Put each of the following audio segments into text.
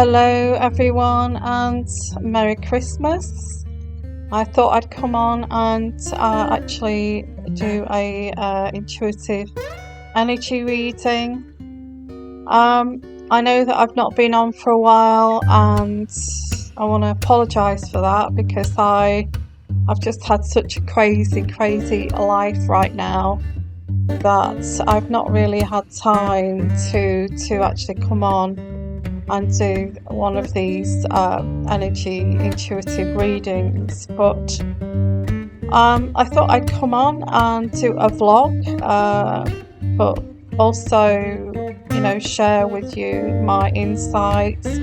Hello, everyone, and Merry Christmas. I thought I'd come on and actually do a intuitive energy reading. I know that I've not been on for a while, and I want to apologise for that because I've just had such a crazy life right now that I've not really had time to actually come on and do one of these energy intuitive readings, but I thought I'd come on and do a vlog, but also, share with you my insights,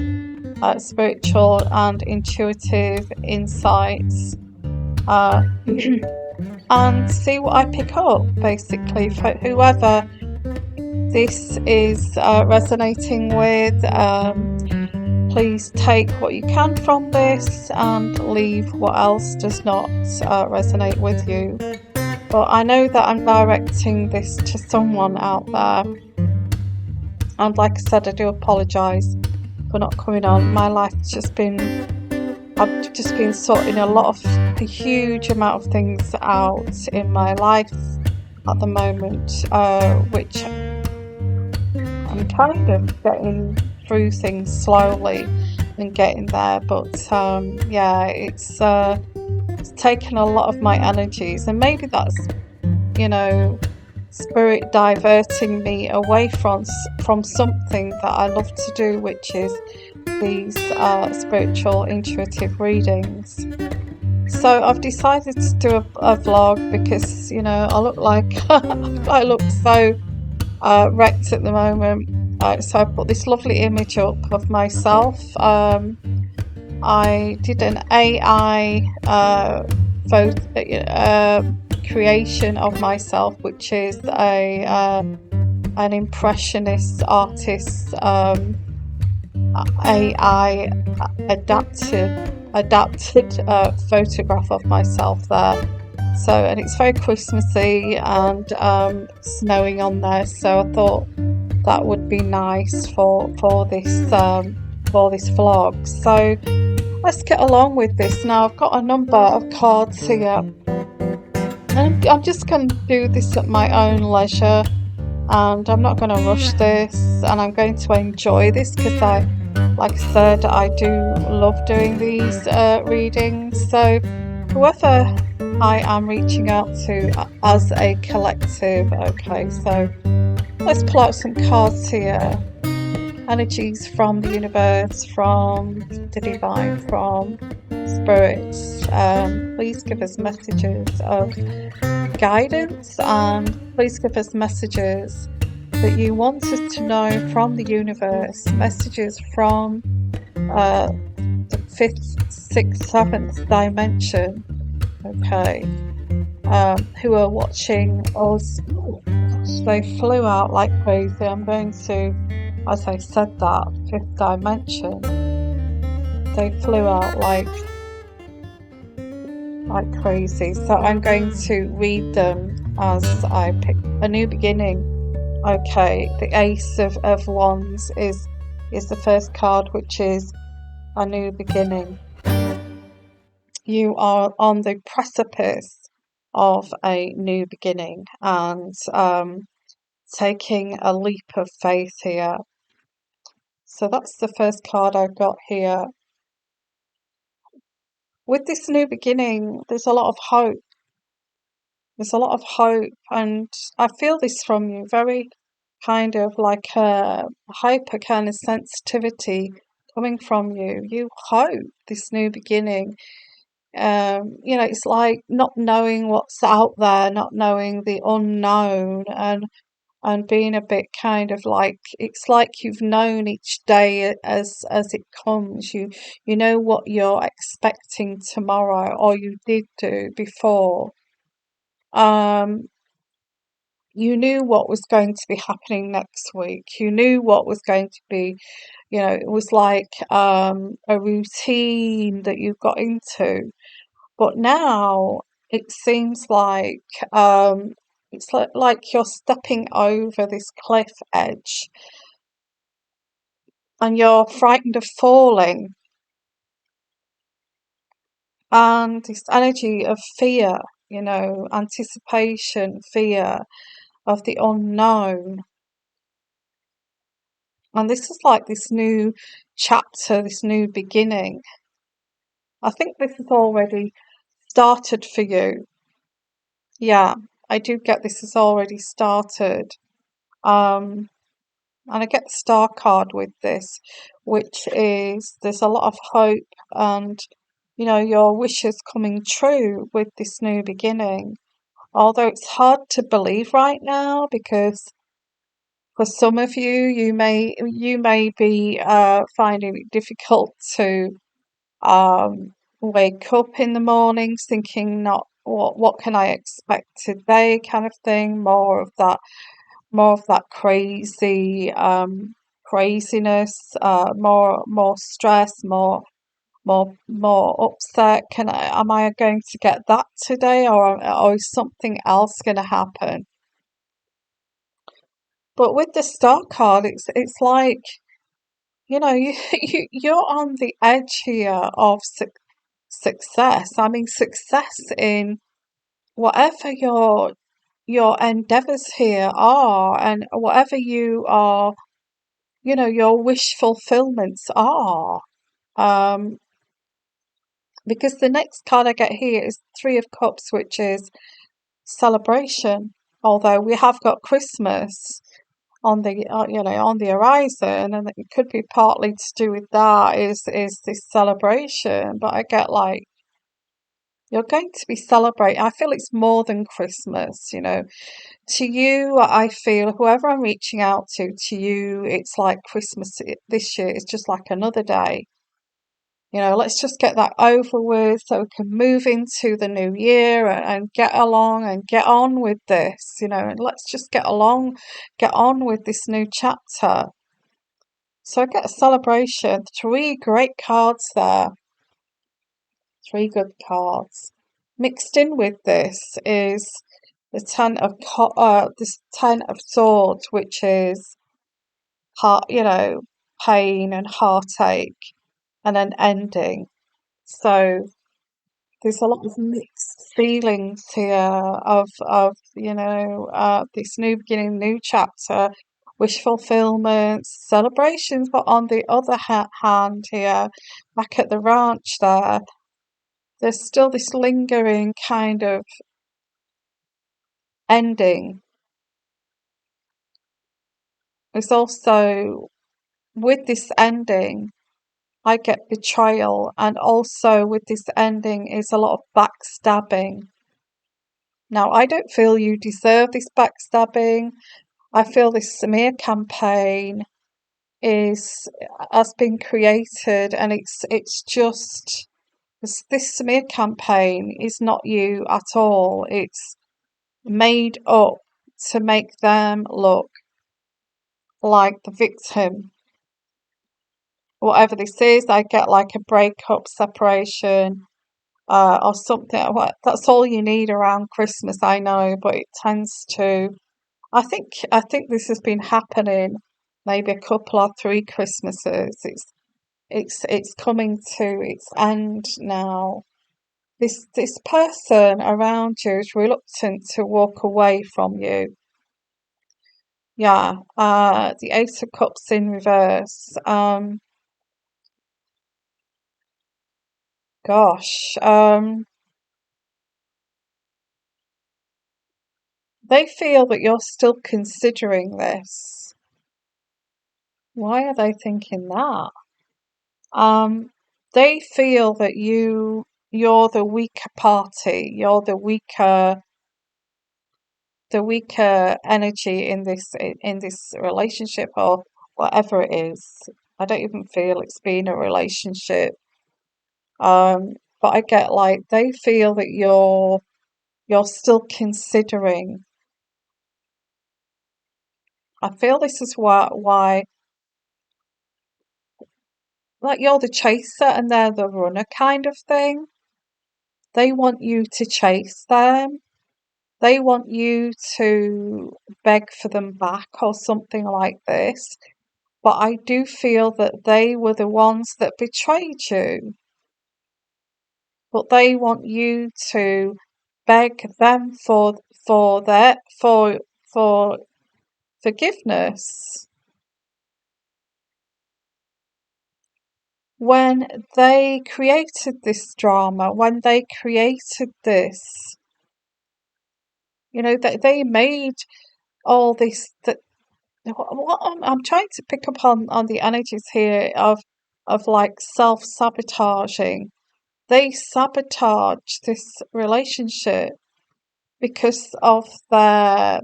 spiritual and intuitive insights, uh, and see what I pick up, basically, for whoever this is resonating with. Please take what you can from this and leave what else does not resonate with you. But I know that I'm directing this to someone out there. And like I said, I do apologise for not coming on. My life's just been, I've just been sorting a huge amount of things out in my life at the moment, which I'm kind of getting through things slowly and getting there, but yeah, it's taken a lot of my energies, and maybe that's, you know spirit diverting me away from something that I love to do, which is these spiritual intuitive readings. So I've decided to do a vlog because I look like I look so wrecked at the moment. So I put this lovely image up of myself. I did an AI photo creation of myself, which is a an impressionist artist, AI adapted photograph of myself there. So, and it's very Christmassy and snowing on there. So I thought that would be nice for this vlog. So let's get along with this. Now I've got a number of cards here, and I'm just going to do this at my own leisure, and I'm not going to rush this, and I'm going to enjoy this because like I said, I do love doing these readings. So whoever I am reaching out to as a collective, okay, so let's pull out some cards here. Energies from the universe, from the divine, from spirits. Please give us messages of guidance, and please give us messages that you want us to know from the universe, messages from the fifth, sixth, seventh dimension, okay, who are watching us. They flew out like crazy. I'm going to, as I said, that fifth dimension, they flew out like crazy. So I'm going to read them as I pick a new beginning. Okay, the Ace of Wands is the first card, which is a new beginning. You are on the precipice of a new beginning, and taking a leap of faith here. So that's the first card I've got here. With this new beginning, there's a lot of hope. There's a lot of hope, and I feel this from you, very kind of like a hyper kind of sensitivity coming from you. You hope this new beginning. It's like not knowing what's out there, not knowing the unknown, and being a bit kind of like, it's like you've known each day as it comes. You know what you're expecting tomorrow, or you did do before. Um, you knew what was going to be happening next week. You knew what was going to be, it was like a routine that you got into. But now it seems like it's like you're stepping over this cliff edge, and you're frightened of falling, and this energy of fear, anticipation, fear of the unknown. And this is like this new chapter, this new beginning. I think this has already started for you. Yeah, I do get this has already started. Um, and I get the star card with this, which is there's a lot of hope and, your wishes coming true with this new beginning. Although it's hard to believe right now because for some of you, you may be finding it difficult to wake up in the mornings thinking not what can I expect today kind of thing. More of that craziness, more stress, more upset. Am I going to get that today, or is something else going to happen? But with the star card, it's like you're on the edge here of success. I mean, success in whatever your endeavors here are, and whatever you are, your wish fulfillments are. Um, because the next card I get here is Three of Cups, which is celebration. Although we have got Christmas on the horizon, and it could be partly to do with that is this celebration. But I get like you're going to be celebrating. I feel it's more than Christmas. To you, I feel whoever I'm reaching out to you, it's like Christmas this year is just like another day. Let's just get that over with so we can move into the new year and get along and get on with this, and let's just get on with this new chapter. So I get a celebration, three great cards there, three good cards. Mixed in with this is the this Ten of Swords, which is heart, pain and heartache and an ending. So there's a lot of mixed feelings here of this new beginning, new chapter, wish fulfillment, celebrations. But on the other hand, here, back at the ranch, there's still this lingering kind of ending. There's also with this ending, I get betrayal, and also with this ending is a lot of backstabbing. Now, I don't feel you deserve this backstabbing. I feel this smear campaign is has been created, and it's just this smear campaign is not you at all. It's made up to make them look like the victim. Whatever this is, I get like a breakup, separation, or something. That's all you need around Christmas, I know, but it tends to. I think this has been happening maybe a couple or three Christmases. It's coming to its end now. This person around you is reluctant to walk away from you. Yeah, the Ace of Cups in reverse. Gosh, they feel that you're still considering this. Why are they thinking that? Um, they feel that you're the weaker party, you're the weaker energy in this relationship or whatever it is. I don't even feel it's been a relationship. But I get like they feel that you're still considering. I feel this is why like you're the chaser and they're the runner kind of thing. They want you to chase them. They want you to beg for them back or something like this. but I do feel that they were the ones that betrayed you. But they want you to beg them for forgiveness. When they created this drama, when they created this, they made all this. That what I'm trying to pick up on the energies here of like self-sabotaging. They sabotage this relationship because of their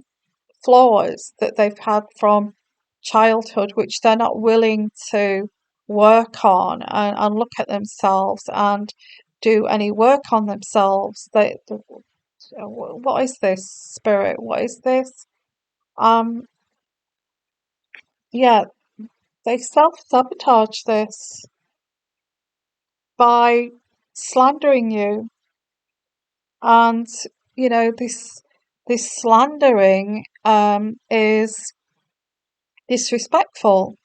flaws that they've had from childhood, which they're not willing to work on and look at themselves and do any work on themselves. What is this, spirit? What is this? Um, yeah, they self-sabotage this by slandering you, and this slandering is disrespectful.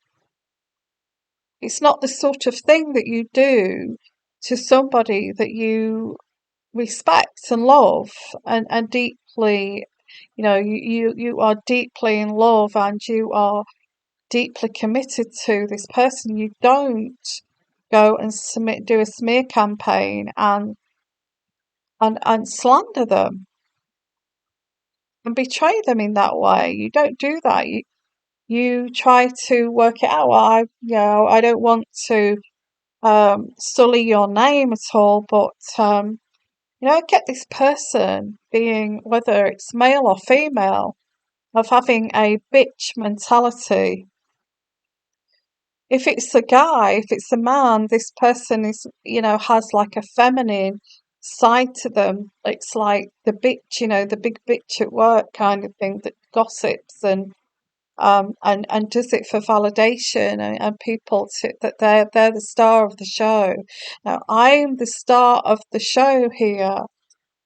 It's not the sort of thing that you do to somebody that you respect and love, and deeply, you are deeply in love, and you are deeply committed to this person. You don't go and do a smear campaign and slander them and betray them in that way. You don't do that. You try to work it out. Well, I don't want to sully your name at all, but I get this person being, whether it's male or female, of having a bitch mentality. If it's a guy, if it's a man, this person has like a feminine side to them. It's like the bitch, the big bitch at work kind of thing that gossips and does it for validation, and people that they're the star of the show. Now I'm the star of the show here.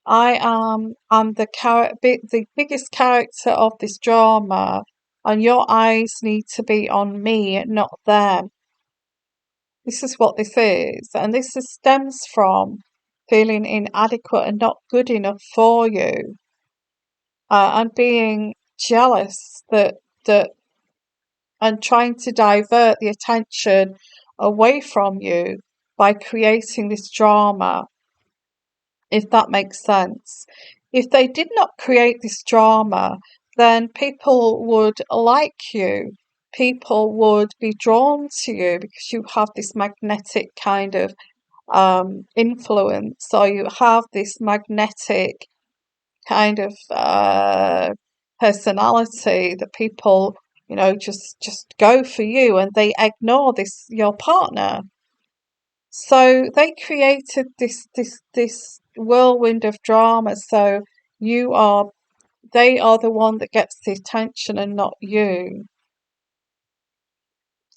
I'm the biggest character of this drama, and your eyes need to be on me, not them. This is what this is, and stems from feeling inadequate and not good enough for you, and being jealous that and trying to divert the attention away from you by creating this drama, if that makes sense. If they did not create this drama, then people would like you. People would be drawn to you because you have this magnetic kind of influence, or you have this magnetic kind of personality that people, just go for you, and they ignore your partner. So they created this whirlwind of drama. So you are they are the one that gets the attention and not you.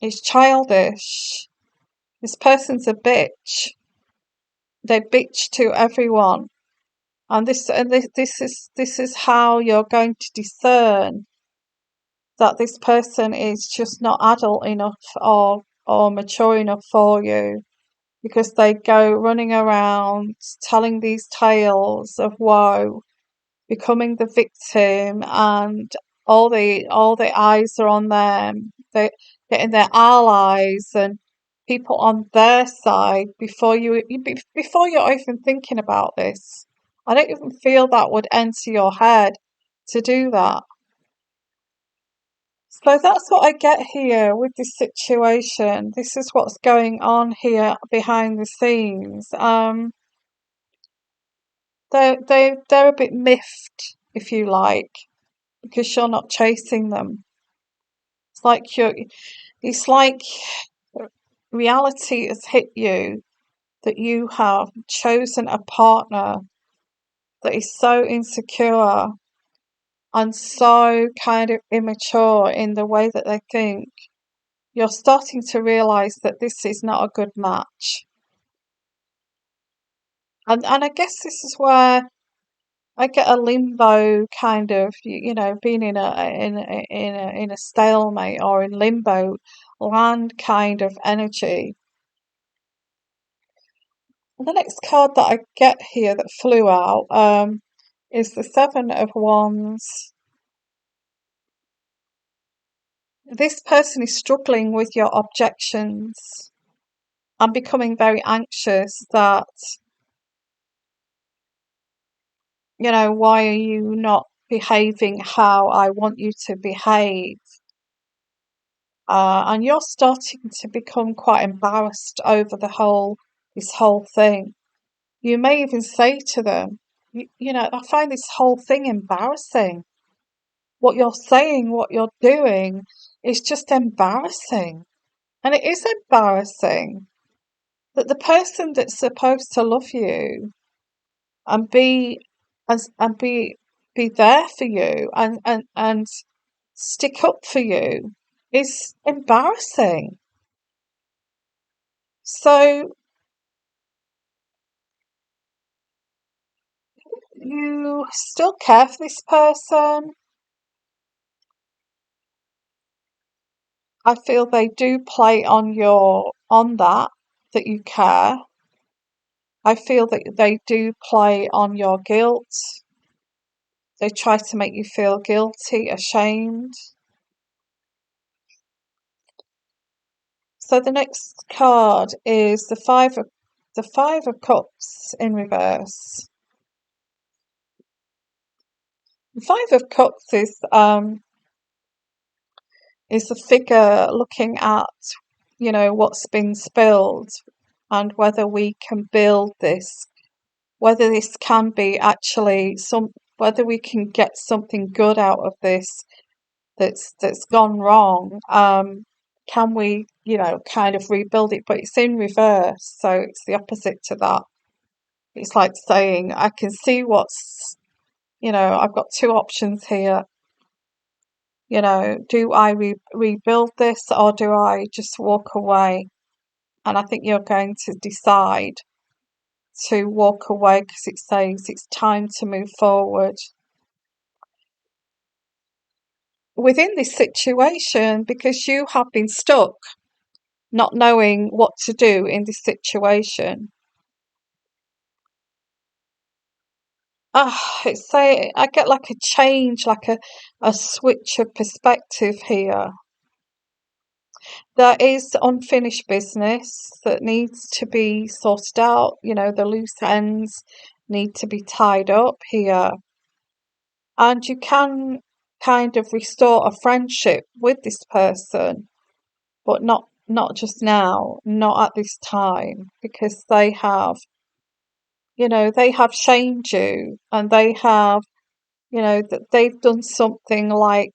It's childish. This person's a bitch. They bitch to everyone. And this is how you're going to discern that this person is just not adult enough or mature enough for you, because they go running around telling these tales of woe, becoming the victim, and all the eyes are on them. They getting their allies and people on their side before you're even thinking about this. I don't even feel that would enter your head to do that. So that's what I get here with this situation. This is what's going on here behind the scenes. They're a bit miffed, if you like, because you're not chasing them. It's like it's like reality has hit you that you have chosen a partner that is so insecure and so kind of immature in the way that they think. You're starting to realize that this is not a good match. And I guess this is where I get a limbo kind of, being in a stalemate or in limbo land kind of energy. And the next card that I get here that flew out is the Seven of Wands. This person is struggling with your objections and becoming very anxious that, why are you not behaving how I want you to behave? And you're starting to become quite embarrassed over this whole thing. You may even say to them, I find this whole thing embarrassing. What you're saying, what you're doing is just embarrassing. And it is embarrassing that the person that's supposed to love you and be there for you and stick up for you is embarrassing. So you still care for this person. I feel they do play on that you care. I feel that they do play on your guilt. They try to make you feel guilty, ashamed. So the next card is the Five of Cups in reverse. The Five of Cups is the figure looking at, what's been spilled and whether we can build this, whether this can be actually whether we can get something good out of this that's gone wrong. Can we, kind of rebuild it? But it's in reverse, so it's the opposite to that. It's like saying, I can see I've got two options here. Do I rebuild this or do I just walk away? And I think you're going to decide to walk away because it says it's time to move forward within this situation because you have been stuck not knowing what to do in this situation. I get like a change, like a switch of perspective here. There is unfinished business that needs to be sorted out. The loose ends need to be tied up here. And you can kind of restore a friendship with this person, but not just now, not at this time, because they have shamed you and they have, that they've done something like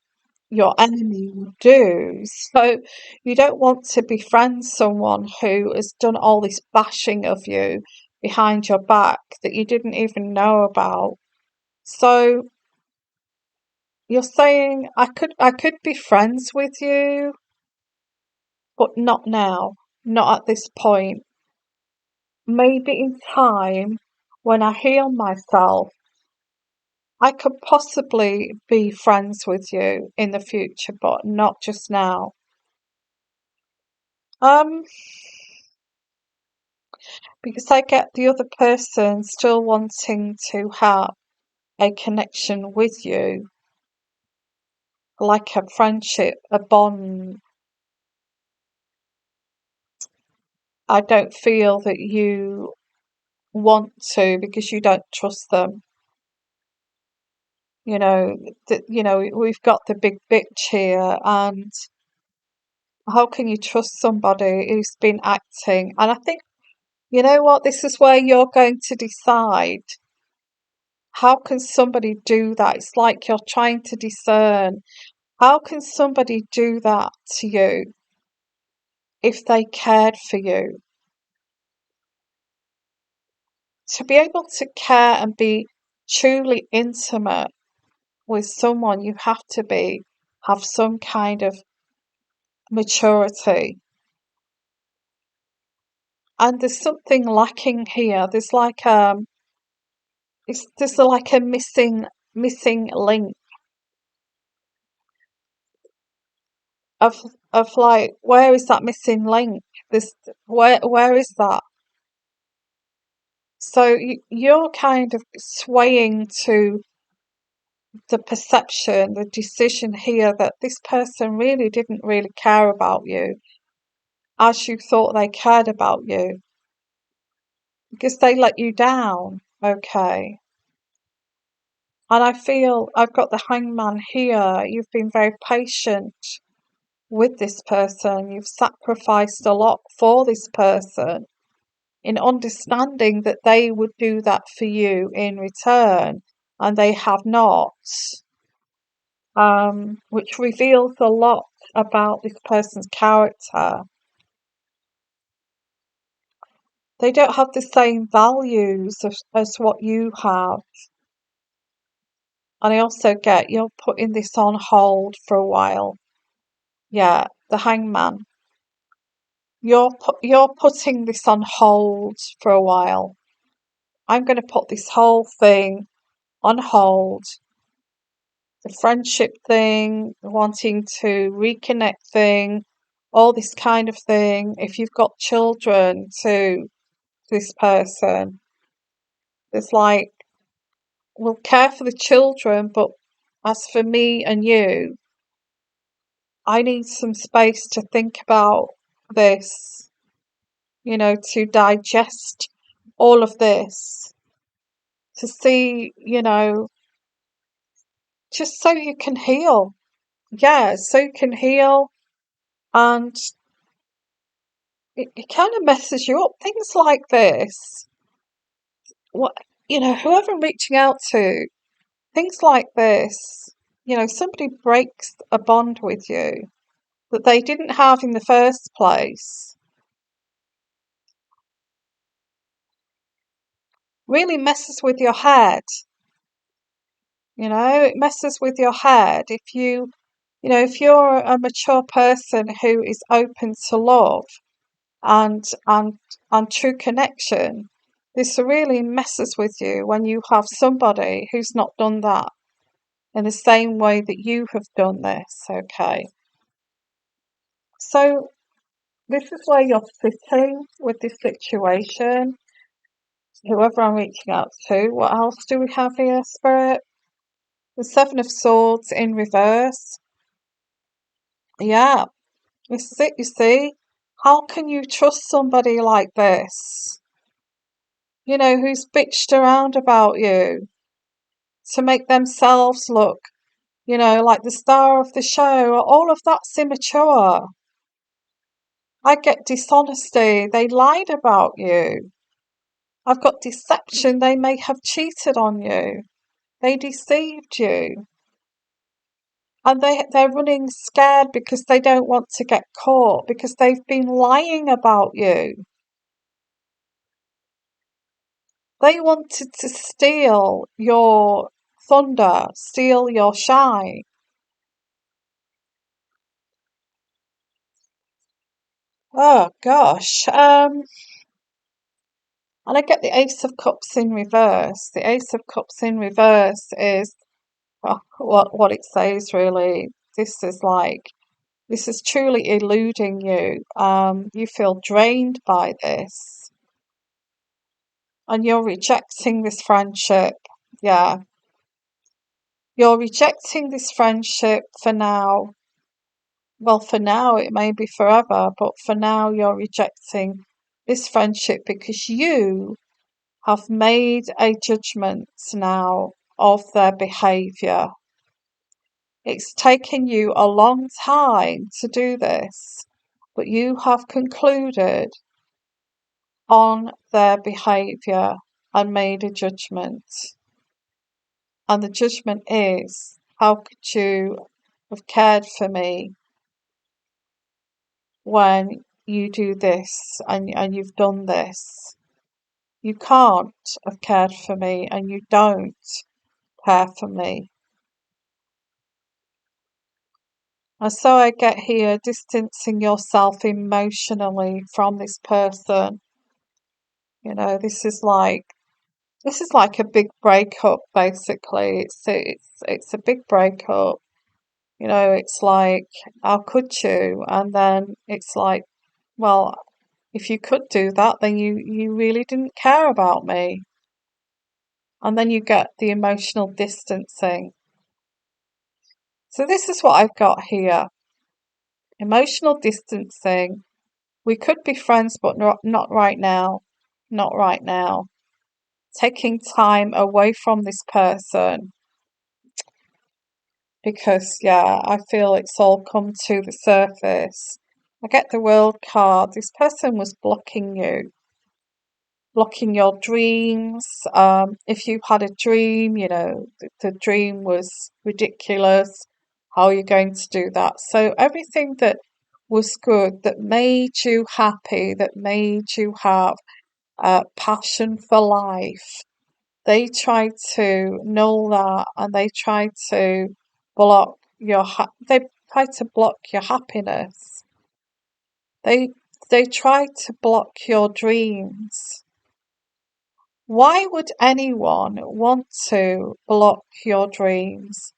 your enemy would do. So you don't want to befriend someone who has done all this bashing of you behind your back that you didn't even know about. So you're saying I could be friends with you, but not now, not at this point. Maybe in time when I heal myself, I could possibly be friends with you in the future, but not just now. Um, because I get the other person still wanting to have a connection with you, like a friendship, a bond. I don't feel that you want to because you don't trust them. We've got the big bitch here, and how can you trust somebody who's been acting? And I think, you know what, this is where you're going to decide. How can somebody do that? It's like you're trying to discern. How can somebody do that to you if they cared for you? To be able to care and be truly intimate with someone, you have to have some kind of maturity. And there's something lacking here. There's like a missing link. of like, where is that missing link? This where is that? So you're kind of swaying to the perception, the decision here that this person really didn't really care about you as you thought they cared about you because they let you down. Okay. And I feel I've got the hangman here. You've been very patient with this person. You've sacrificed a lot for this person in understanding that they would do that for you in return, and they have not, which reveals a lot about this person's character. They don't have the same values as what you have. And I also get you're putting this on hold for a while. Yeah, the hangman. You're putting this on hold for a while. I'm going to put this whole thing on hold. The friendship thing, wanting to reconnect thing, all this kind of thing. If you've got children to this person, it's like, we'll care for the children, but as for me and you, I need some space to think about this, to digest all of this, to see, just so you can heal. Yeah, so you can heal, and it kind of messes you up. Things like this, what, whoever I'm reaching out to, things like this, somebody breaks a bond with you that they didn't have in the first place, really messes with your head. It messes with your head. If you're a mature person who is open to love and and and true connection, this really messes with you when you have somebody who's not done that in the same way that you have done this. Okay, so this is where you're sitting with this situation. Whoever I'm reaching out to. What else do we have here, Spirit? The Seven of Swords in reverse. Yeah, this is it, you see. How can you trust somebody like this? Who's bitched around about you to make themselves look, like the star of the show. All of that's immature. I get dishonesty. They lied about you. I've got deception. They may have cheated on you. They deceived you. And they're running scared because they don't want to get caught because they've been lying about you. They wanted to steal your thunder, steal your shine. Oh gosh. And I get the Ace of Cups in reverse. The Ace of Cups in reverse is what it says really. This is truly eluding you. You feel drained by this. And you're rejecting this friendship. Yeah. You're rejecting this friendship for now. Well, for now, it may be forever, but for now, you're rejecting this friendship because you have made a judgment now of their behaviour. It's taken you a long time to do this, but you have concluded on their behaviour and made a judgment. And the judgment is, how could you have cared for me when you do this and you've done this? You can't have cared for me and you don't care for me. And so I get here distancing yourself emotionally from this person. This is like a big breakup basically. It's a big breakup. It's like, how could you? And then it's like, well, if you could do that, then you really didn't care about me. And then you get the emotional distancing. So this is what I've got here. Emotional distancing. We could be friends, but not right now. Not right now. Taking time away from this person because, yeah, I feel it's all come to the surface. I get the world card. This person was blocking you, blocking your dreams. If you had a dream, the dream was ridiculous. How are you going to do that? So everything that was good, that made you happy, that made you have passion for life, they try to null that, and they try to block they try to block your happiness. They they try to block your dreams. Why would anyone want to block your dreams?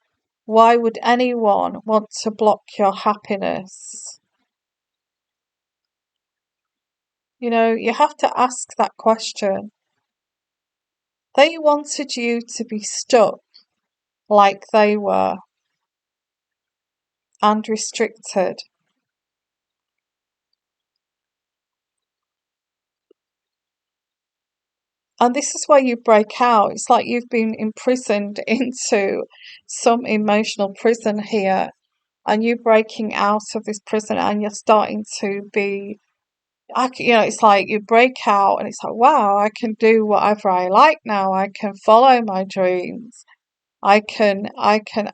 Why would anyone want to block your happiness? You have to ask that question. They wanted you to be stuck like they were and restricted. And this is where you break out. It's like you've been imprisoned into some emotional prison here, and you breaking out of this prison, and you're starting to be, it's like you break out, and it's like, wow, I can do whatever I like now. I can follow my dreams. I can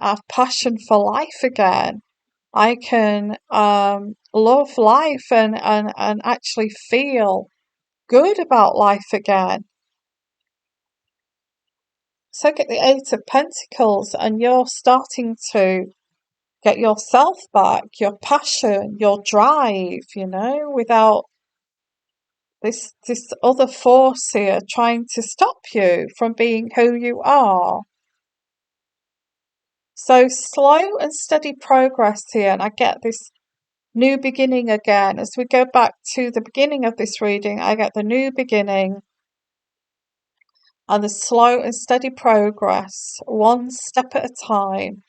have passion for life again. I can love life and actually feel good about life again. So get the Eight of Pentacles, and you're starting to get yourself back, your passion, your drive, without this other force here trying to stop you from being who you are. So slow and steady progress here, and I get this new beginning again. As we go back to the beginning of this reading, I get the new beginning and the slow and steady progress, one step at a time,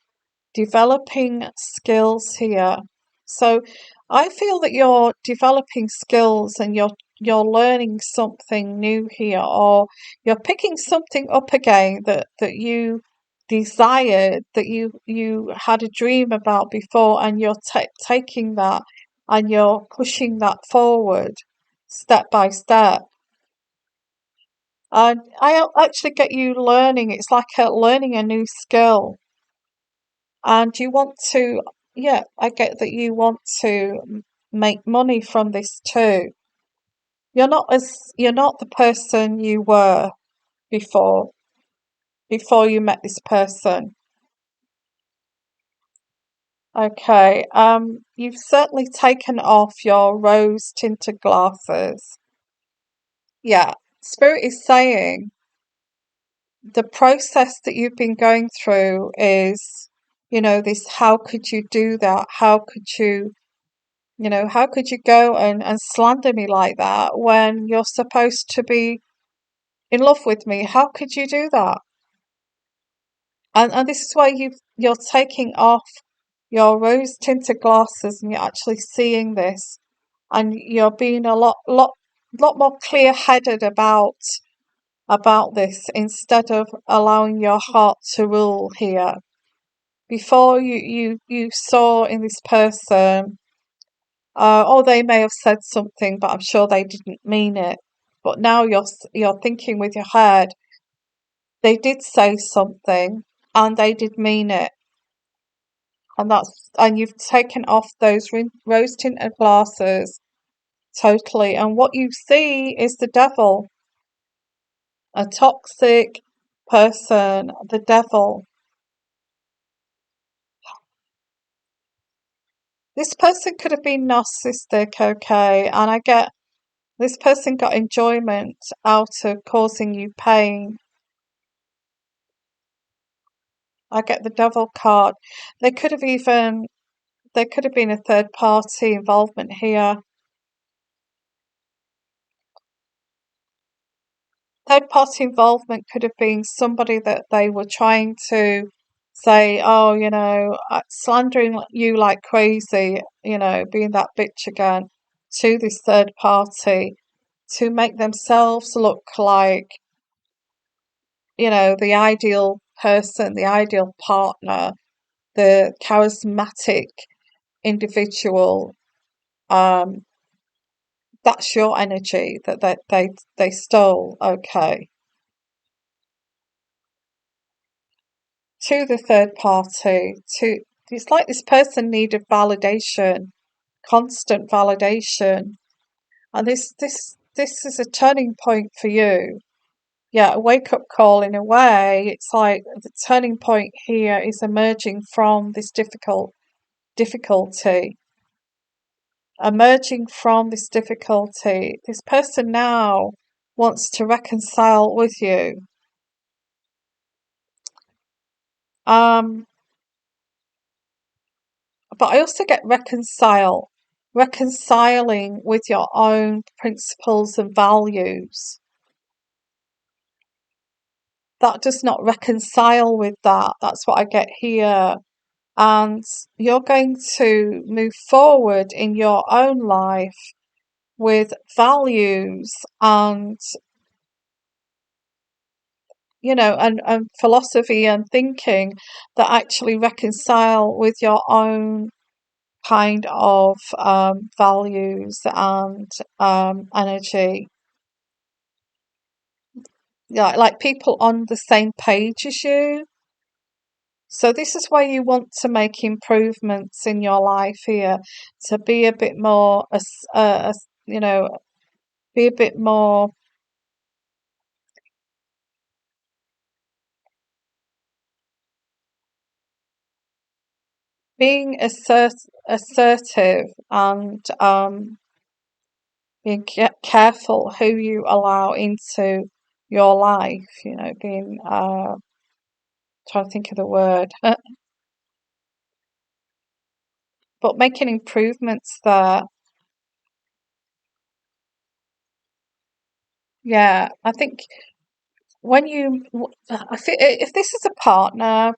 developing skills here. So I feel that you're developing skills, and you're learning something new here, or you're picking something up again that you desired, that you had a dream about before, and you're taking that and you're pushing that forward step by step. And I actually get you learning. It's like learning a new skill. And you want to, yeah, I get that you want to make money from this too. You're not the person you were before before you met this person. Okay, you've certainly taken off your rose tinted glasses. Yeah, Spirit is saying the process that you've been going through is, this, how could you do that? How could you go and slander me like that when you're supposed to be in love with me? How could you do that? And this is why you're taking off your rose tinted glasses, and you're actually seeing this, and you're being a lot more clear headed about this, instead of allowing your heart to rule here. Before you saw in this person, or they may have said something, but I'm sure they didn't mean it. But now you're thinking with your head, they did say something and they did mean it, and you've taken off those rose tinted glasses totally. And what you see is the devil, a toxic person, the devil. This person could have been narcissistic, okay, and I get this person got enjoyment out of causing you pain. I get the devil card. They could have even there could have been a third party involvement here. Third party involvement could have been somebody that they were trying to say, oh, slandering you like crazy, being that bitch again to this third party to make themselves look like, the ideal person, the ideal partner, the charismatic individual. Um, that's your energy that they stole. Okay. To the third party, to it's like this person needed validation, constant validation, and this is a turning point for you. Yeah, a wake up call in a way. It's like the turning point here is emerging from this difficulty. Emerging from this difficulty, this person now wants to reconcile with you. Um, but I also get reconciling with your own principles and values. That does not reconcile with that. That's what I get here. And you're going to move forward in your own life with values and and philosophy and thinking that actually reconcile with your own kind of values and energy. Yeah, like people on the same page as you. So this is where you want to make improvements in your life here, to be a bit more, be a bit more, being assertive and being careful who you allow into your life. Being trying to think of the word, but making improvements there. Yeah, I think if this is a partner,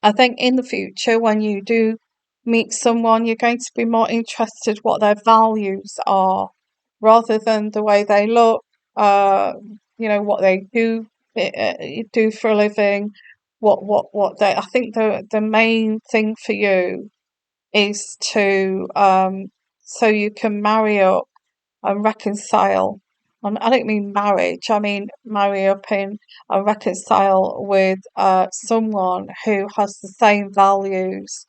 I think in the future when you do meet someone, you're going to be more interested what their values are rather than the way they look. Uh, what they do for a living. What they. I think the main thing for you is to so you can marry up and reconcile. And I don't mean marriage, I mean marry up in and reconcile with someone who has the same values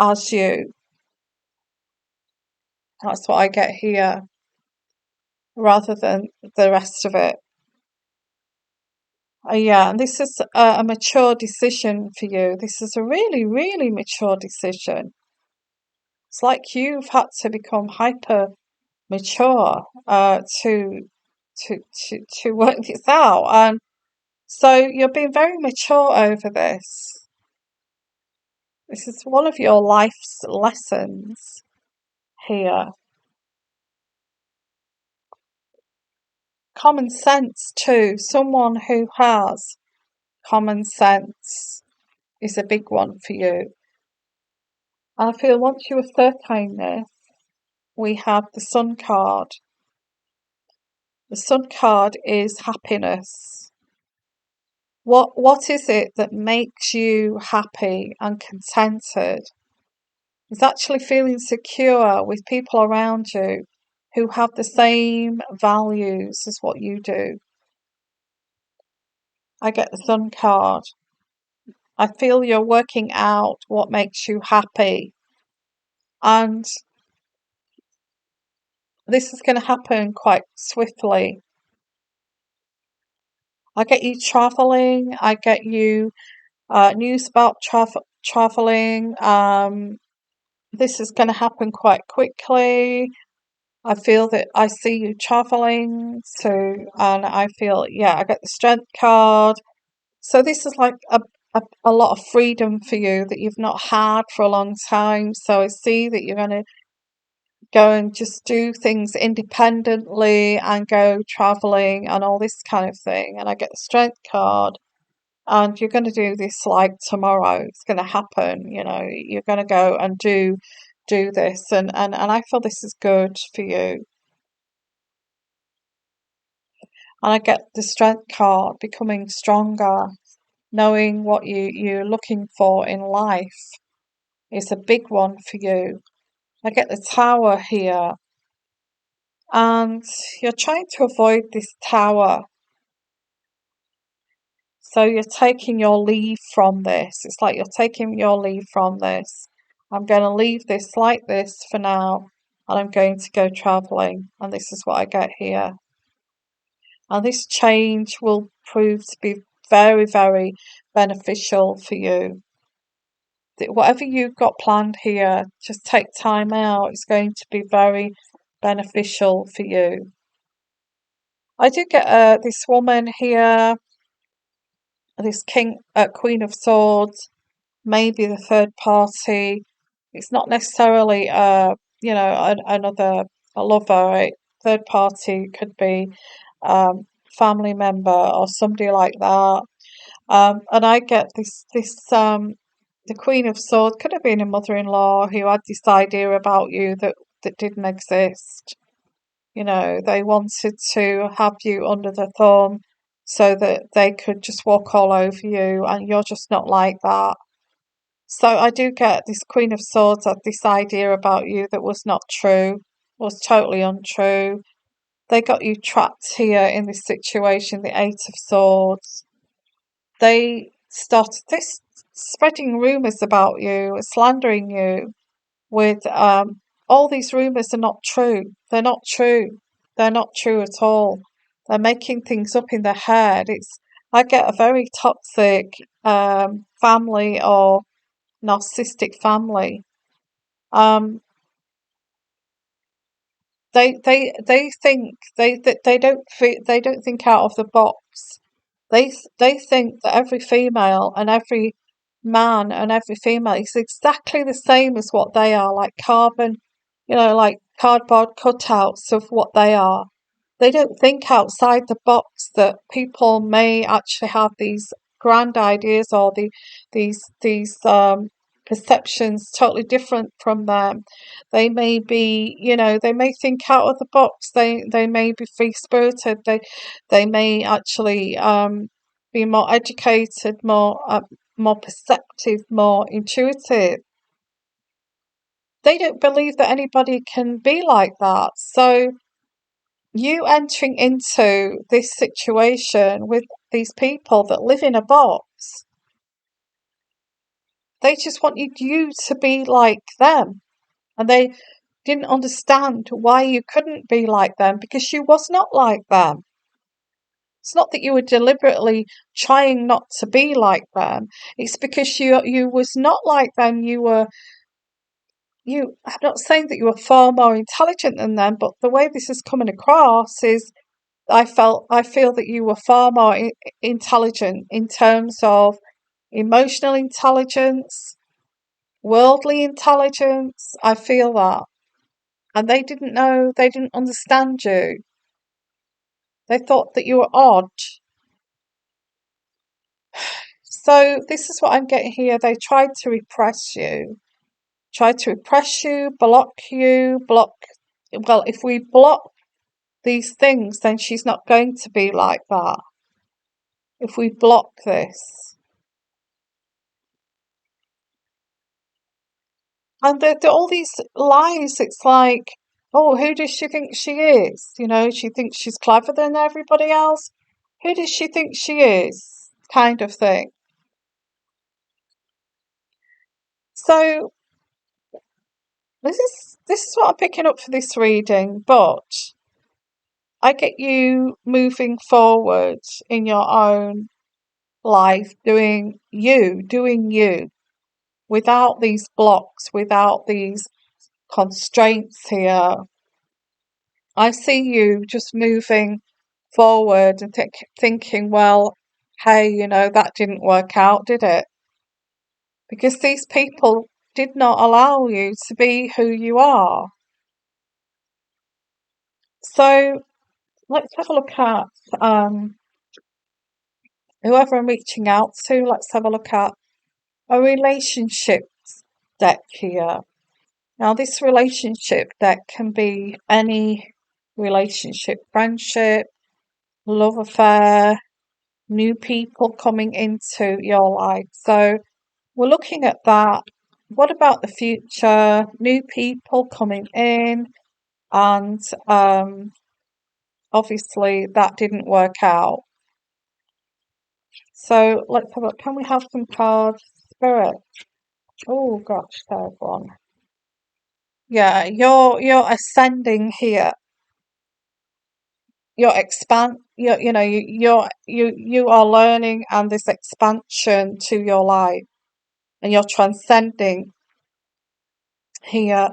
as you. That's what I get here, rather than the rest of it. Yeah, and this is a mature decision for you. This is a really, really mature decision. It's like you've had to become hyper mature to work this out. And so you're being very mature over this. This is one of your life's lessons here. Common sense too. Someone who has common sense is a big one for you. And I feel once you ascertain this, we have the Sun card. The Sun card is happiness. What is it that makes you happy and contented? It's actually feeling secure with people around you who have the same values as what you do. I get the Sun card. I feel you're working out what makes you happy. And this is going to happen quite swiftly. I get you traveling. I get you news about traveling. This is going to happen quite quickly. I feel that I see you traveling. So, and I feel, yeah, I get the Strength card. So this is like a lot of freedom for you that you've not had for a long time. So I see that you're going to go and just do things independently and go traveling and all this kind of thing. And I get the strength card, and you're going to do this like tomorrow. It's going to happen. You're going to go and do this, and I feel this is good for you. And I get the strength card, becoming stronger, knowing what you're looking for in life is a big one for you. I get the tower here, and you're trying to avoid this tower. So you're taking your leave from this. It's like you're taking your leave from this. I'm going to leave this like this for now, and I'm going to go traveling. And this is what I get here. And this change will prove to be very, very beneficial for you. Whatever you've got planned here, just take time out. It's going to be very beneficial for you. I do get this woman here, this Queen of Swords, maybe the third party. It's not necessarily another a lover. Third party could be family member or somebody like that. And I get this the Queen of Swords could have been a mother-in-law who had this idea about you that didn't exist. They wanted to have you under the thumb so that they could just walk all over you, and you're just not like that. So I do get this Queen of Swords had this idea about you that was not true, was totally untrue. They got you trapped here in this situation, the Eight of Swords. They started this spreading rumours about you, slandering you with all these rumours are not true. They're not true. They're not true at all. They're making things up in their head. I get a very toxic family or narcissistic family. Um, they think they don't think out of the box. They think that every female and every man and every female is exactly the same as what they are, like like cardboard cutouts of what they are. They don't think outside the box that people may actually have these grand ideas or these perceptions totally different from them. They may be, they may think out of the box. They may be free spirited. They may actually be more educated, more perceptive, more intuitive. They don't believe that anybody can be like that. So you entering into this situation with these people that live in a box, they just wanted you to be like them. And they didn't understand why you couldn't be like them because you was not like them. It's not that you were deliberately trying not to be like them. It's because you was not like them. I'm not saying that you were far more intelligent than them, but the way this is coming across is I feel that you were far more intelligent in terms of emotional intelligence, worldly intelligence. I feel that. And they didn't know, they didn't understand you. They thought that you were odd. So this is what I'm getting here. They tried to repress you, block you, block. Well, if we block these things, then she's not going to be like that. If we block this. And all these lies, it's like, oh, who does she think she is? She thinks she's clever than everybody else. Who does she think she is? Kind of thing. So this is what I'm picking up for this reading, but I get you moving forward in your own life, doing you, without these blocks, without these constraints here. I see you just moving forward and thinking, well, hey, that didn't work out, did it? Because these people did not allow you to be who you are. So let's have a look at whoever I'm reaching out to. Let's have a look at a relationships deck here. Now, this relationship deck can be any relationship, friendship, love affair, new people coming into your life. So we're looking at that. What about the future? New people coming in, and obviously that didn't work out. So let's have a look. Can we have some cards? Spirit. Oh gosh, there's one. Yeah, you're ascending here. You're expand. You are learning, and this expansion to your life, and you're transcending here,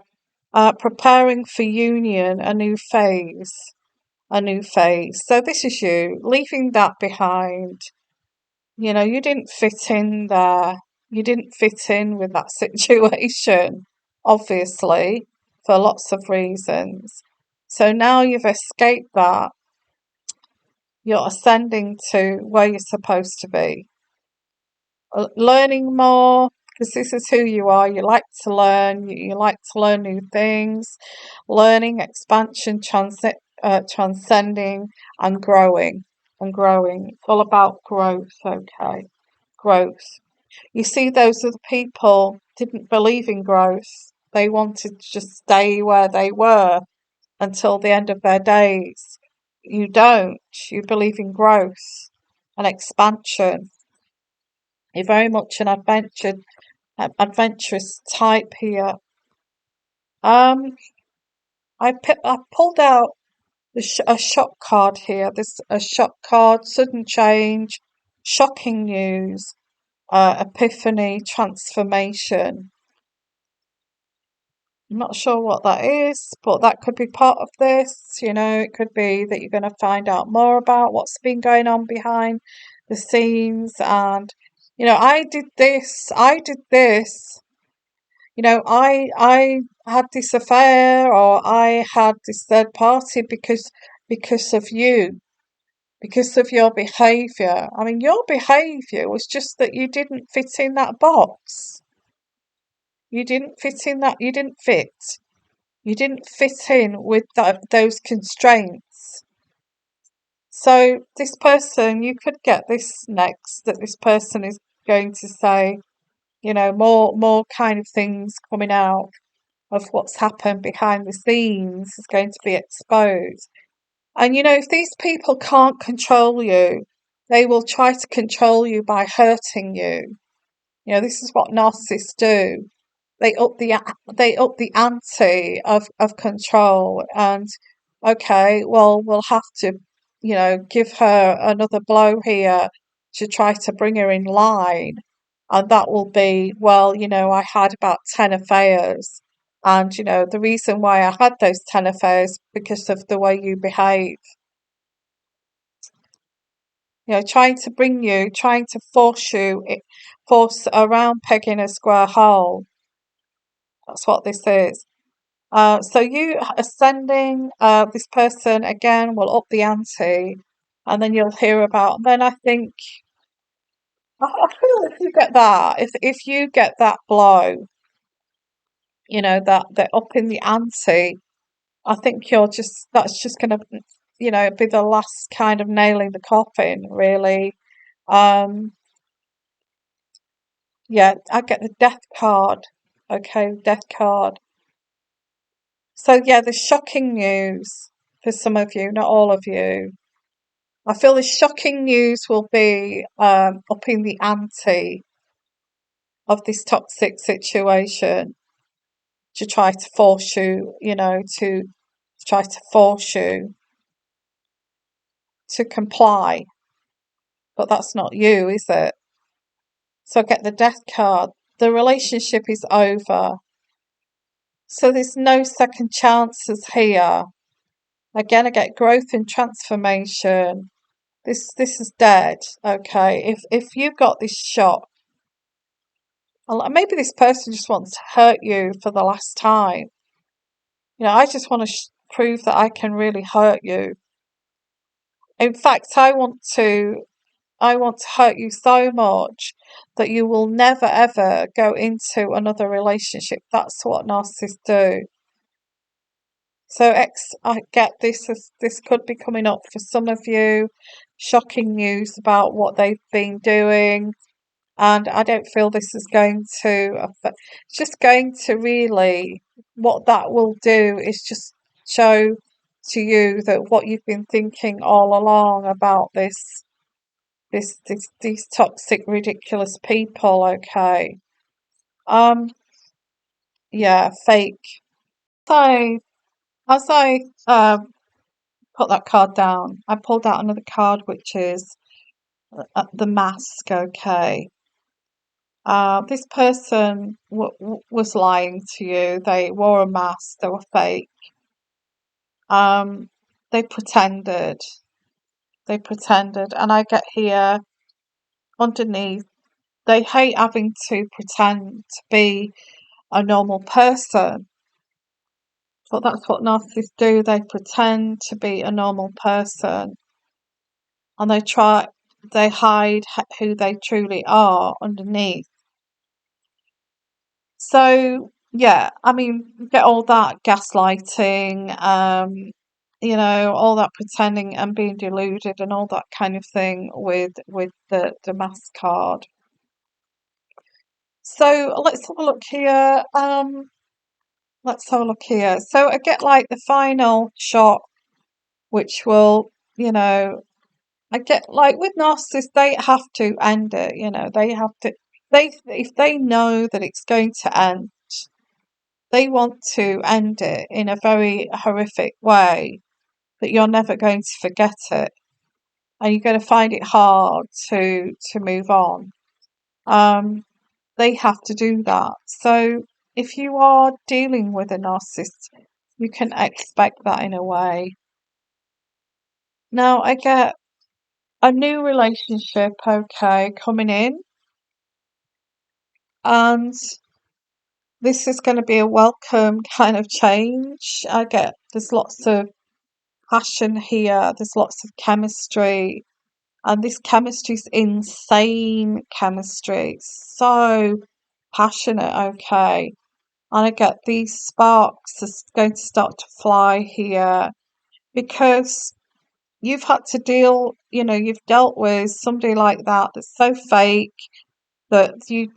preparing for union, a new phase, a new phase. So this is you leaving that behind. You didn't fit in there. You didn't fit in with that situation, obviously, for lots of reasons. So now you've escaped that. You're ascending to where you're supposed to be. Learning more, because this is who you are. You like to learn. You like to learn new things. Learning, expansion, transcending, and growing. And growing. It's all about growth, okay? Growth. You see, those other people didn't believe in growth. They wanted to just stay where they were until the end of their days. You don't. You believe in growth and expansion. You're very much an adventurous type here. Um, I pulled out a shock card here. This a shock card, sudden change, shocking news, epiphany, transformation. I'm not sure what that is, but that could be part of this. It could be that you're going to find out more about what's been going on behind the scenes. And, I did this, I did this. I had this affair, or I had this third party because of you, because of your behaviour. I mean, your behaviour was just that you didn't fit in that box. You didn't fit in that. You didn't fit. You didn't fit in with those constraints. So this person, you could get this next, that this person is going to say, more kind of things coming out of what's happened behind the scenes is going to be exposed. And if these people can't control you, they will try to control you by hurting you. This is what narcissists do. They up the ante of control, and okay, well, we'll have to give her another blow here to try to bring her in line, and that will be, well, I had about 10 affairs, and the reason why I had those 10 affairs because of the way you behave. Trying to force a round peg in a square hole. That's what this is. So you ascending, this person again will up the ante, and then you'll hear about. Then I think I feel if you get that, if you get that blow, that they're up in the ante. I think that's just gonna be the last kind of nail in the coffin, really. Um, yeah, I get the death card. Okay, death card. So yeah, the shocking news for some of you, not all of you. I feel the shocking news will be upping the ante of this toxic situation to try to force you, to try to force you to comply. But that's not you, is it? So get the death card. The relationship is over. So there's no second chances here. Again, I get growth and transformation. This is dead. Okay, if you got this shot, maybe this person just wants to hurt you for the last time. I just want to prove that I can really hurt you. In fact, I want to hurt you so much that you will never ever go into another relationship. That's what narcissists do. So I get this this could be coming up for some of you, shocking news about what they've been doing, and I don't feel this is going to affect. It's just going to really, what that will do is just show to you that what you've been thinking all along about these toxic, ridiculous people. Okay, um, yeah, fake. So as I put that card down, I pulled out another card, which is the mask. Okay. This person was lying to you. They wore a mask. They were fake. Um, they pretended. They pretended. And I get here underneath. They hate having to pretend to be a normal person. But that's what narcissists do. They pretend to be a normal person. And they hide who they truly are underneath. So yeah, I mean, you get all that gaslighting, all that pretending and being deluded and all that kind of thing with the mask card. So let's have a look here. Let's have a look here. So I get like the final shot, which will, I get like with narcissists, they have to end it. They have to. They if they know that it's going to end, they want to end it in a very horrific way that you're never going to forget it, and you're going to find it hard to move on. Um, they have to do that. So if you are dealing with a narcissist, you can expect that in a way. Now I get a new relationship, okay, coming in, and this is going to be a welcome kind of change. There's lots of passion here, there's lots of chemistry, and this chemistry is insane chemistry. It's so passionate, okay. And I get these sparks are going to start to fly here because you've had to you've dealt with somebody like that that's so fake that you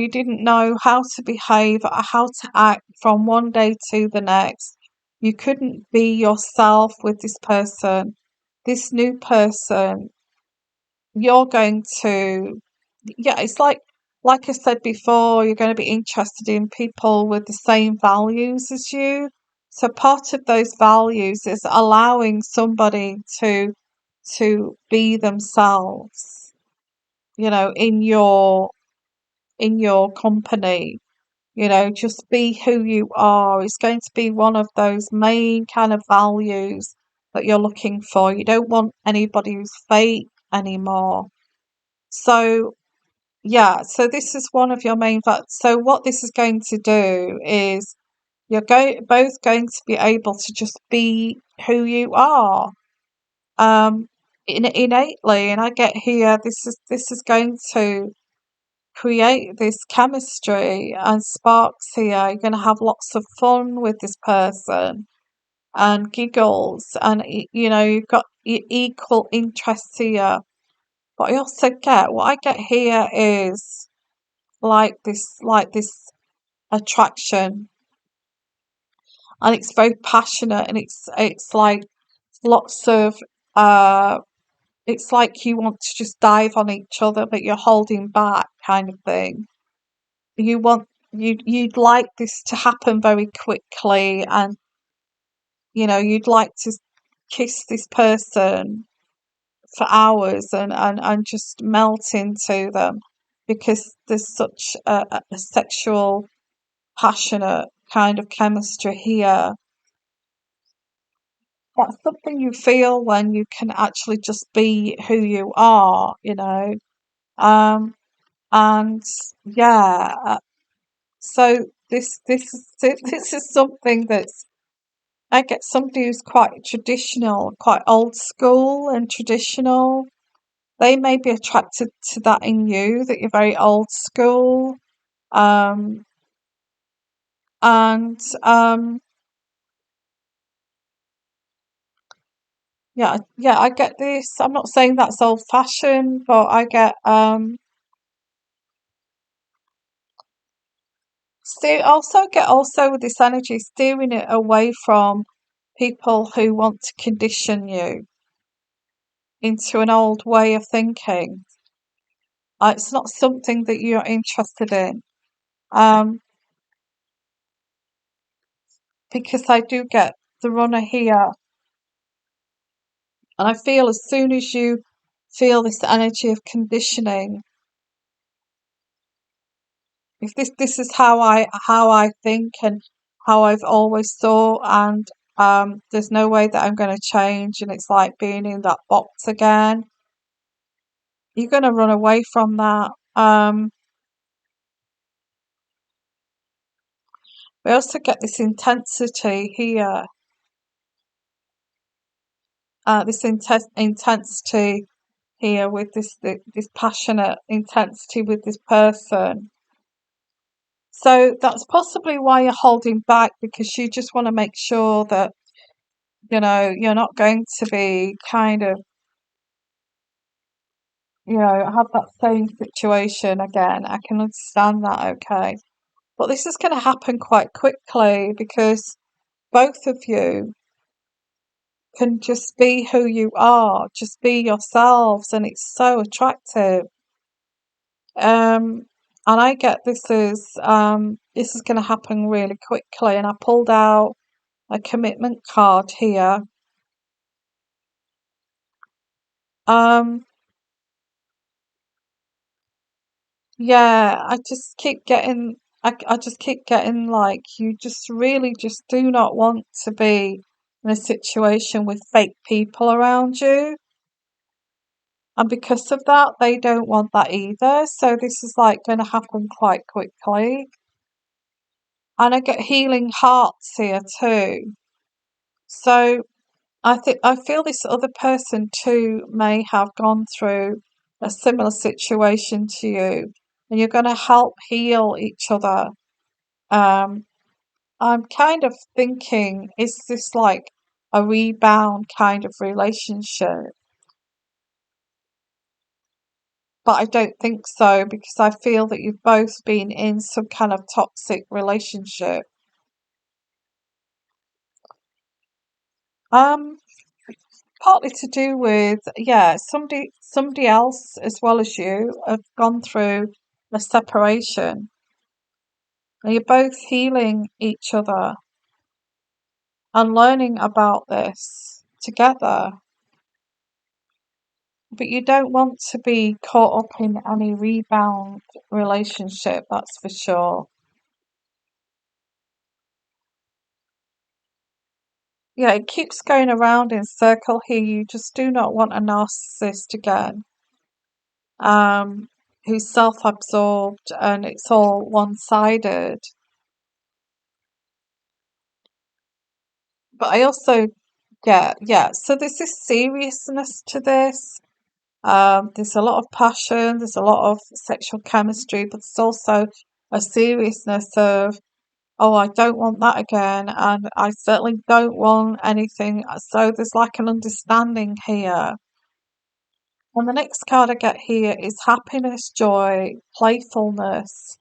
didn't know how to behave or how to act from one day to the next. You couldn't be yourself with this person. This new person, you're going to, yeah, it's like I said before, you're going to be interested in people with the same values as you. So part of those values is allowing somebody to be themselves, in your company. Just be who you are. It's going to be one of those main kind of values that you're looking for. You don't want anybody who's fake anymore. So, yeah, so this is one of your main so what this is going to do is both going to be able to just be who you are, um, innately. And I get here, this is going to create this chemistry and sparks here. You're going to have lots of fun with this person and giggles, and you've got equal interests here. But I also get what I get here is like this attraction, and it's very passionate, and it's like lots of uh it's like you want to just dive on each other, but you're holding back, kind of thing. You'd like this to happen very quickly, and you'd like to kiss this person for hours and just melt into them because there's such a sexual, passionate kind of chemistry here. that's something you feel when you can actually just be who you are, you know. Um, and yeah, so this is something that's I get somebody who's quite traditional, quite old school and traditional. They may be attracted to that in you, that you're very old school. Um, and yeah, yeah, I get this. I'm not saying that's old fashioned, but I get also with this energy steering it away from people who want to condition you into an old way of thinking. It's not something that you're interested in. Um, because I do get the runner here, and I feel as soon as you feel this energy of conditioning, if this is how I think and how I've always thought, and there's no way that I'm going to change, and it's like being in that box again. You're going to run away from that. We also get this intensity here, intensity here with this passionate intensity with this person. So that's possibly why you're holding back, because you just want to make sure that you're not going to be kind of have that same situation again. I can understand that, okay, but this is going to happen quite quickly because both of you can just be who you are, just be yourselves, and it's so attractive. Um, and I get this is going to happen really quickly. And I pulled out a commitment card here. Um, yeah, I just keep getting like you just really just do not want to be in a situation with fake people around you. And because of that, they don't want that either. So this is like going to happen quite quickly. And I get healing hearts here too. So I feel this other person too may have gone through a similar situation to you, and you're going to help heal each other. Um, I'm kind of thinking, is this like a rebound kind of relationship? But I don't think so, because I feel that you've both been in some kind of toxic relationship. Um, Partly to do with, yeah, somebody else as well as you have gone through a separation, and you're both healing each other and learning about this together. But you don't want to be caught up in any rebound relationship, that's for sure. Yeah, it keeps going around in circle here. You just do not want a narcissist again, um, who's self-absorbed and it's all one-sided. But I also get, yeah, so there's this seriousness to this. There's a lot of passion, there's a lot of sexual chemistry, but there's also a seriousness of, oh, I don't want that again, and I certainly don't want anything. So there's like an understanding here. And the next card I get here is happiness, joy, playfulness,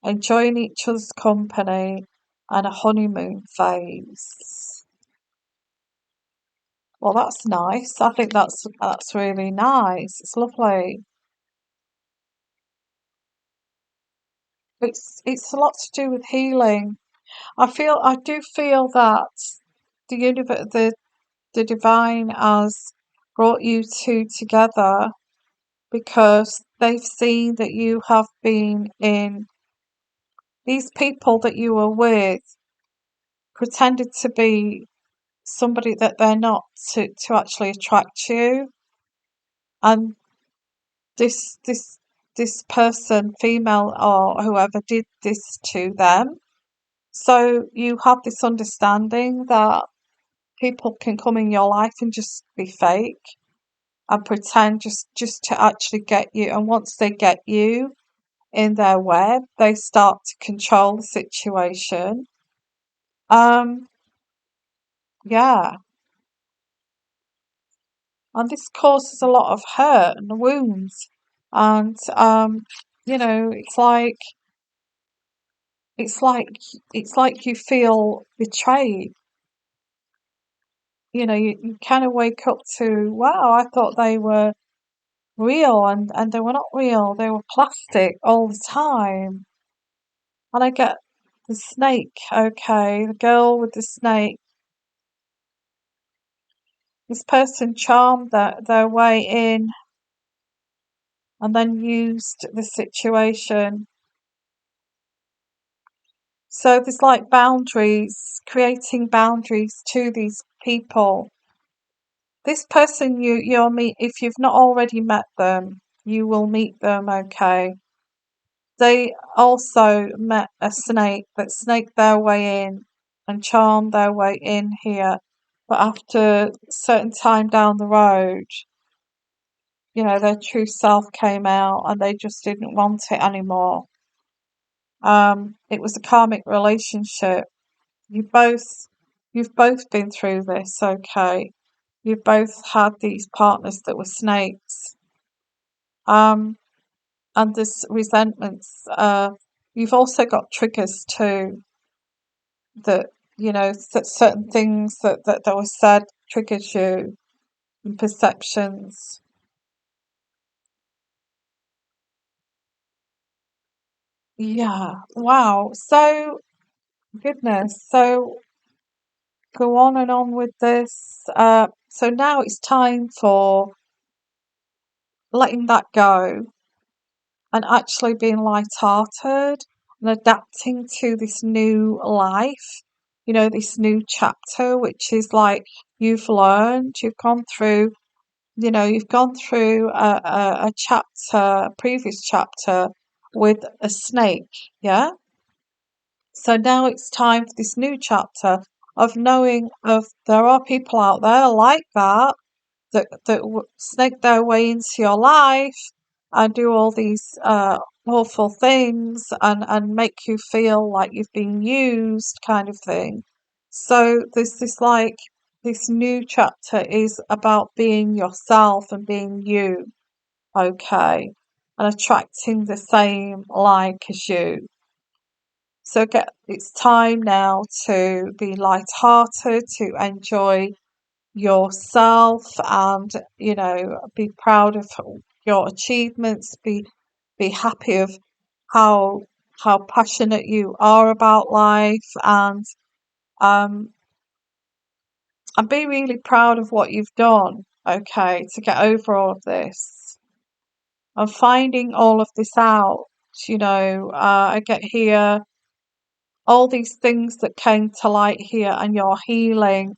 enjoying each other's company, and a honeymoon phase. Well, that's nice. I think that's really nice. It's lovely. It's a lot to do with healing. I do feel that the universe, the divine has brought you two together because they've seen that you have been in these people that you were with pretended to be somebody that they're not to actually attract you. And this this this person, female or whoever, did this to them. So you have this understanding that people can come in your life and just be fake and pretend just to actually get you. And once they get you in their web, they start to control the situation. Um, yeah, and this causes a lot of hurt and wounds, and it's like it's like it's like you feel betrayed. You kind of wake up to, wow, I thought they were real, and they were not real. They were plastic all the time. And I get the snake, okay, the girl with the snake. This person charmed their way in and then used the situation. So there's like boundaries, creating boundaries to these people. This person you'll meet, if you've not already met them, you will meet them, okay? They also met a snake that snaked their way in and charmed their way in here. But after a certain time down the road, their true self came out and they just didn't want it anymore. It was a karmic relationship. You both, you've both been through this, okay? You've both had these partners that were snakes. Um, and this resentments. You've also got triggers too that that certain things that were said triggers you and perceptions. Yeah. Wow. So goodness. So go on and on with this. So now it's time for letting that go and actually being light-hearted and adapting to this new life, this new chapter, which is like you've learned, you've gone through a chapter, a previous chapter with a snake, yeah? So now it's time for this new chapter of knowing of there are people out there like that snake their way into your life and do all these awful things and make you feel like you've been used, kind of thing. So there's this new chapter is about being yourself and being you, okay, and attracting the same like as you. So it's time now to be light-hearted, to enjoy yourself, and be proud of your achievements, be happy of how passionate you are about life, um and be really proud of what you've done, okay, to get over all of this and finding all of this out. I get here all these things that came to light here, and you're healing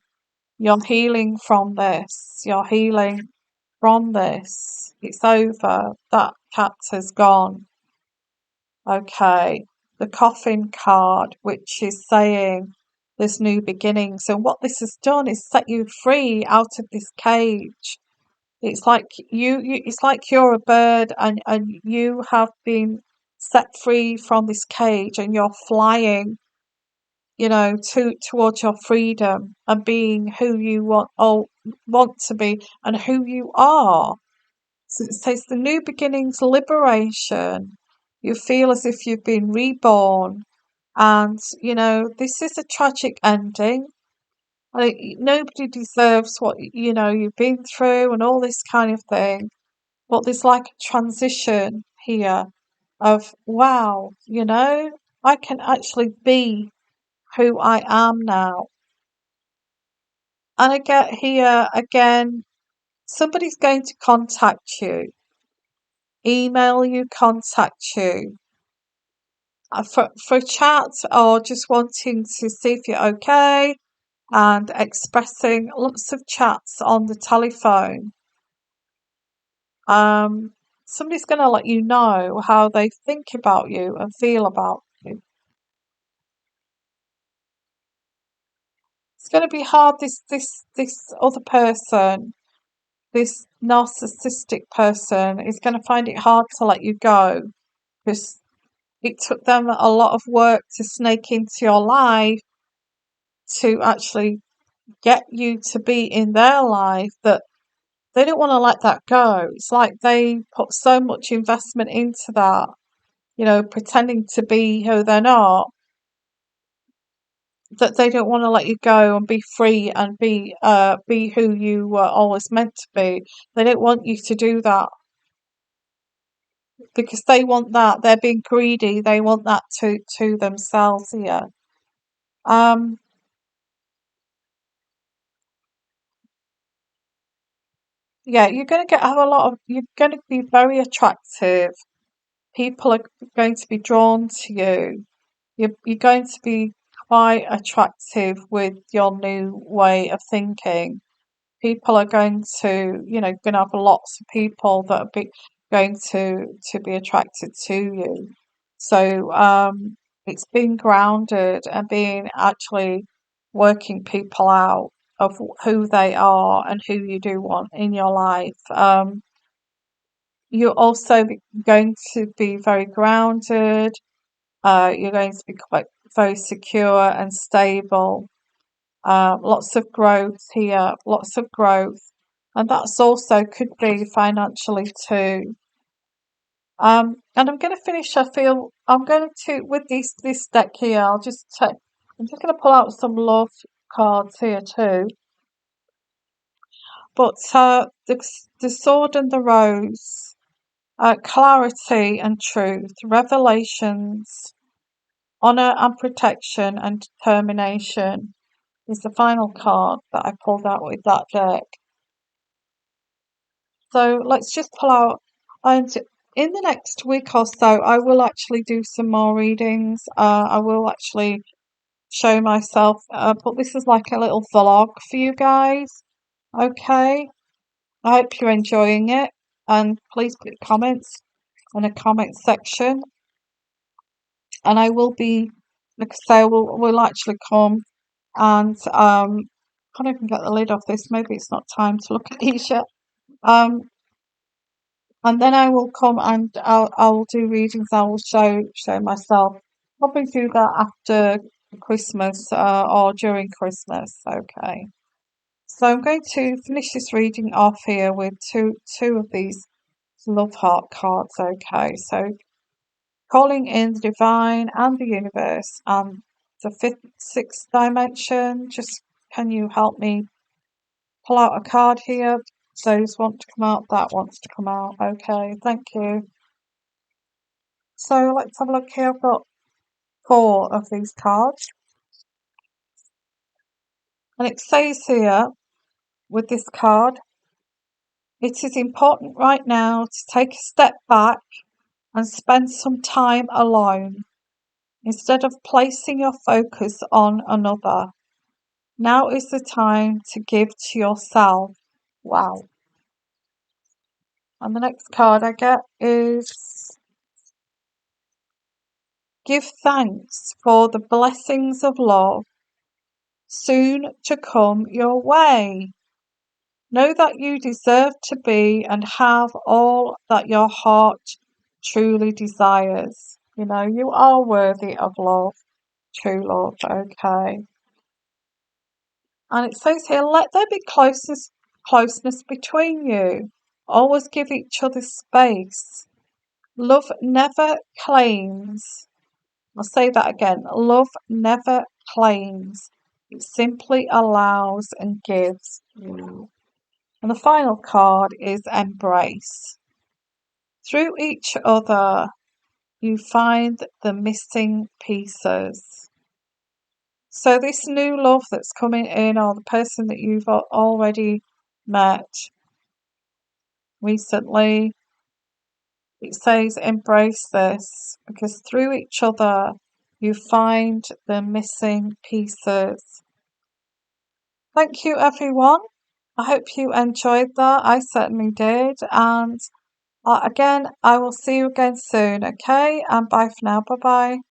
from this. You're healing from this. It's over. That chapter's gone. Okay. The coffin card, which is saying there's new beginnings. And what this has done is set you free out of this cage. It's like it's like you're a bird, and you have been set free from this cage and you're flying, towards your freedom and being who you want to be and who you are. So it says the new beginnings, liberation. You feel as if you've been reborn, and this is a tragic ending. Nobody deserves what you've been through and all this kind of thing. But there's like a transition here of, wow, I can actually be who I am now. And I get here again, somebody's going to contact you, email you, contact you for a chat or just wanting to see if you're okay, and expressing lots of chats on the telephone, somebody's going to let you know how they think about you and feel about you. It's going to be hard. This other person, this narcissistic person, is going to find it hard to let you go because it took them a lot of work to snake into your life to actually get you to be in their life that they don't want to let that go. It's like they put so much investment into that, pretending to be who they're not, that they don't want to let you go and be free and be who you were always meant to be. They don't want you to do that because they want that. They're being greedy. They want that to themselves here. Um, yeah, you're going to be very attractive. People are going to be drawn to you. You're going to be quite attractive with your new way of thinking. People are going to, going to have lots of people that are going to be attracted to you. So it's being grounded and being actually working people out of who they are and who you do want in your life. You're also going to be very grounded. You're going to be quite very secure and stable. Lots of growth here, lots of growth, and that's also could be financially too. And I'm going to finish. I feel I'm going to with this deck here. I'll just check. I'm just going to pull out some love cards here too. But the sword and the rose, clarity and truth, revelations, honor and protection, and determination is the final card that I pulled out with that deck. So let's just pull out, and in the next week or so, I will actually do some more readings. I will actually show myself, but this is like a little vlog for you guys. Okay, I hope you're enjoying it, and please put comments in the comment section, and I will be, like I say, we'll actually come and can't even get the lid off this. Maybe it's not time to look at these yet. Um, and then I will come and I'll do readings. I will show myself. Probably do that after Christmas or during Christmas. Okay. So I'm going to finish this reading off here with two of these love heart cards. Okay. So calling in the divine and the universe and the sixth dimension. Just can you help me pull out a card here? Those want to come out. That wants to come out. Okay. Thank you. So let's have a look here. I've got four of these cards, and it says here with this card, it is important right now to take a step back and spend some time alone instead of placing your focus on another. Now is the time to give to yourself. Wow. And the next card I get is give thanks for the blessings of love soon to come your way. Know that you deserve to be and have all that your heart truly desires. You are worthy of love, true love, okay. And it says here, let there be closeness between you. Always give each other space. Love never claims. I'll say that again. Love never claims. It simply allows and gives. And the final card is embrace. Through each other, you find the missing pieces. So, this new love that's coming in, or the person that you've already met recently, it says embrace this because through each other, you find the missing pieces. Thank you, everyone. I hope you enjoyed that. I certainly did. And again, I will see you again soon. Okay. And bye for now. Bye bye.